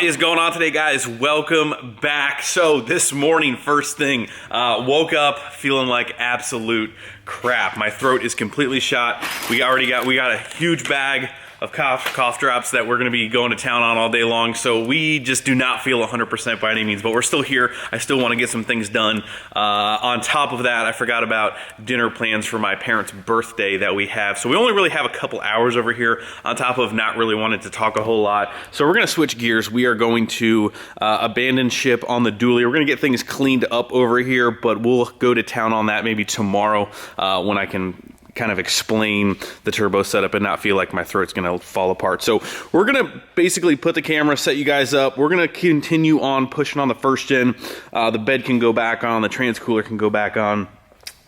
is going on today, guys? Welcome back. So this morning, first thing, woke up feeling like absolute crap. My throat is completely shot. We got a huge bag of cough drops that we're going to be going to town on all day long, so we just do not feel 100% by any means, but we're still here. I still want to get some things done. On top of that, I forgot about dinner plans for my parents' birthday that we have, so we only really have a couple hours over here on top of not really wanting to talk a whole lot. So we're going to switch gears. We are going to abandon ship on the dually. We're going to get things cleaned up over here, but we'll go to town on that maybe tomorrow when I can kind of explain the turbo setup and not feel like my throat's gonna fall apart. So we're gonna basically put the camera, set you guys up. We're gonna continue on pushing on the first gen. The bed can go back on, the transcooler can go back on.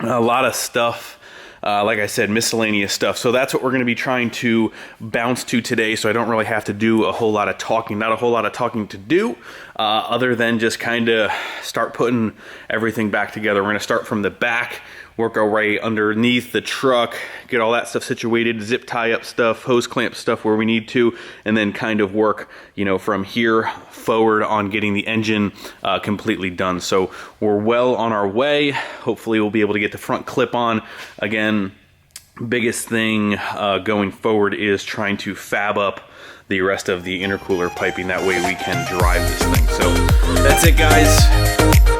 A lot of stuff, like I said, miscellaneous stuff. So that's what we're gonna be trying to bounce to today, so I don't really have to do a whole lot of talking. Not a whole lot of talking to do, other than just kind of start putting everything back together. We're gonna start from the back, work our way underneath the truck, get all that stuff situated, zip tie up stuff, hose clamp stuff where we need to, and then kind of work, you know, from here forward on getting the engine completely done. So we're well on our way. Hopefully we'll be able to get the front clip on. Again, biggest thing going forward is trying to fab up the rest of the intercooler piping. That way we can drive this thing. So that's it, guys.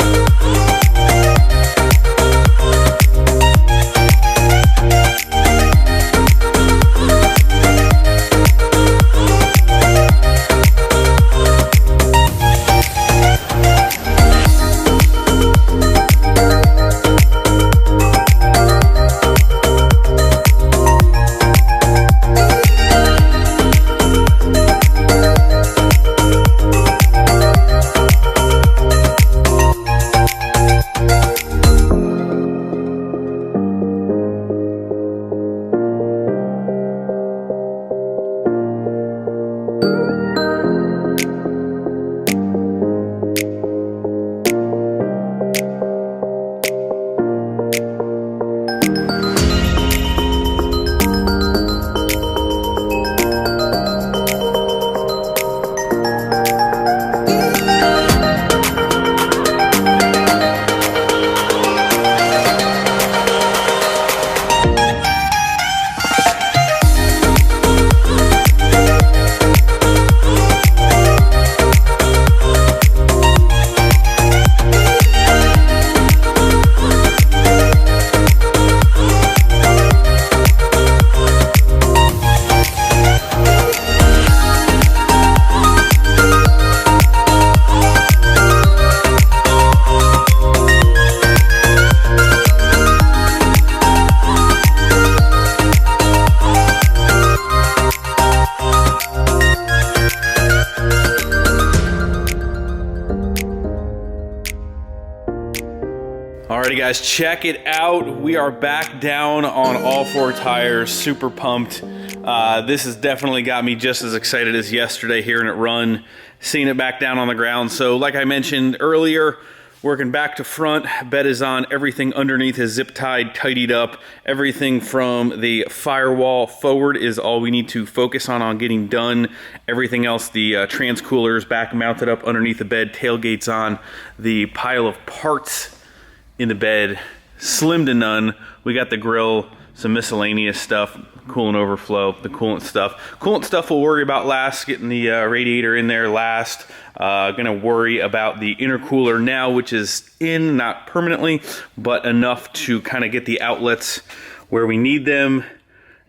Alrighty guys, check it out. We are back down on all four tires, super pumped. This has definitely got me just as excited as yesterday hearing it run, seeing it back down on the ground. So like I mentioned earlier, working back to front, bed is on, everything underneath is zip tied, tidied up. Everything from the firewall forward is all we need to focus on getting done. Everything else, the transcooler is back mounted up underneath the bed, tailgate's on, the pile of parts in the bed, slim to none. We got the grill, some miscellaneous stuff, coolant overflow, the coolant stuff. Coolant stuff we'll worry about last, getting the radiator in there last. Gonna worry about the intercooler now, which is in, not permanently, but enough to kind of get the outlets where we need them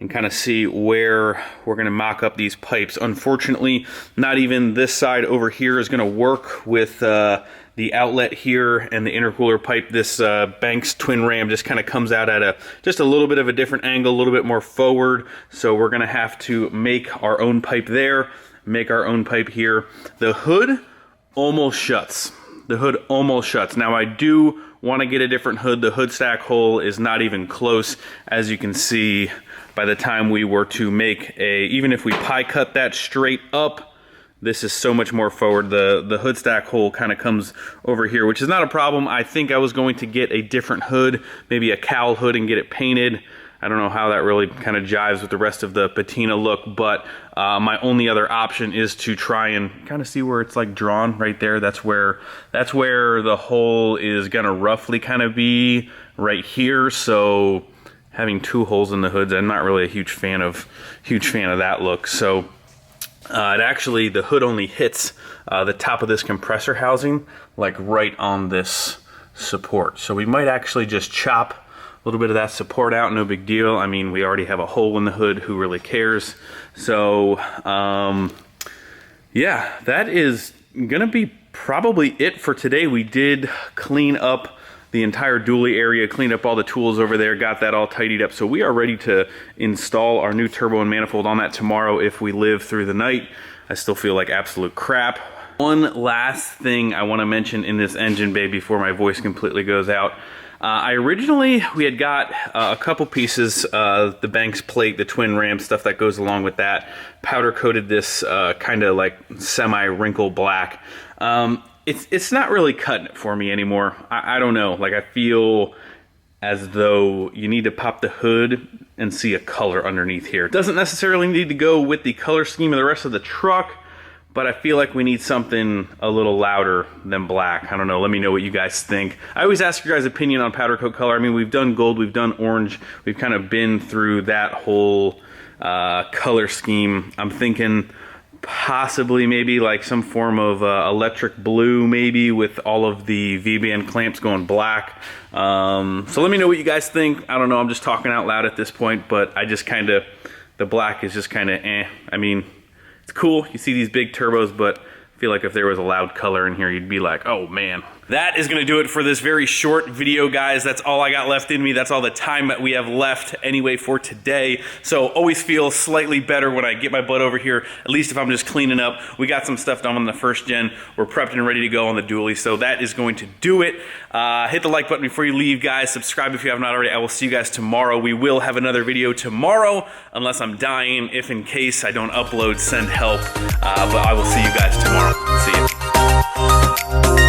and kind of see where we're gonna mock up these pipes. Unfortunately, not even this side over here is gonna work with the outlet here and the intercooler pipe. This Banks twin ram just kind of comes out at just a little bit of a different angle, a little bit more forward. So we're gonna have to make our own pipe there, make our own pipe here. The hood almost shuts. The hood almost shuts. Now I do want to get a different hood. The hood stack hole is not even close. As you can see, by the time we were to make even if we pie cut that straight up, this is so much more forward. The hood stack hole kind of comes over here, which is not a problem. I think I was going to get a different hood, maybe a cowl hood, and get it painted. I don't know how that really kind of jives with the rest of the patina look, but my only other option is to try and kind of see where it's like drawn right there. That's where the hole is gonna roughly kind of be right here. So having 2 holes in the hoods, I'm not really a huge fan of that look. So the hood only hits the top of this compressor housing, like right on this support. So we might actually just chop a little bit of that support out, no big deal. I mean, we already have a hole in the hood, who really cares? So yeah, that is gonna be probably it for today. We did clean up the entire dually area, cleaned up all the tools over there, got that all tidied up. So we are ready to install our new turbo and manifold on that tomorrow if we live through the night. I still feel like absolute crap. One last thing I want to mention in this engine bay before my voice completely goes out. We had got a couple pieces, the Banks plate, the twin ram stuff that goes along with that, powder coated this kind of like semi-wrinkle black. It's not really cutting it for me anymore. I don't know, like I feel as though you need to pop the hood and see a color underneath here. It doesn't necessarily need to go with the color scheme of the rest of the truck, but I feel like we need something a little louder than black. I don't know, let me know what you guys think. I always ask your guys' opinion on powder coat color. I mean, we've done gold, we've done orange, we've kind of been through that whole color scheme. I'm thinking possibly maybe like some form of electric blue, maybe with all of the V-band clamps going black. So let me know what you guys think. I don't know, I'm just talking out loud at this point, but I just kind of, the black is just kind of eh. I mean, it's cool, you see these big turbos, but I feel like if there was a loud color in here, you'd be like, oh man. That is gonna do it for this very short video, guys. That's all I got left in me. That's all the time that we have left anyway for today. So always feel slightly better when I get my butt over here, at least if I'm just cleaning up. We got some stuff done on the first gen. We're prepped and ready to go on the dually. So that is going to do it. Hit the like button before you leave, guys. Subscribe if you have not already. I will see you guys tomorrow. We will have another video tomorrow, unless I'm dying. If in case I don't upload, send help. But I will see you guys tomorrow. See you.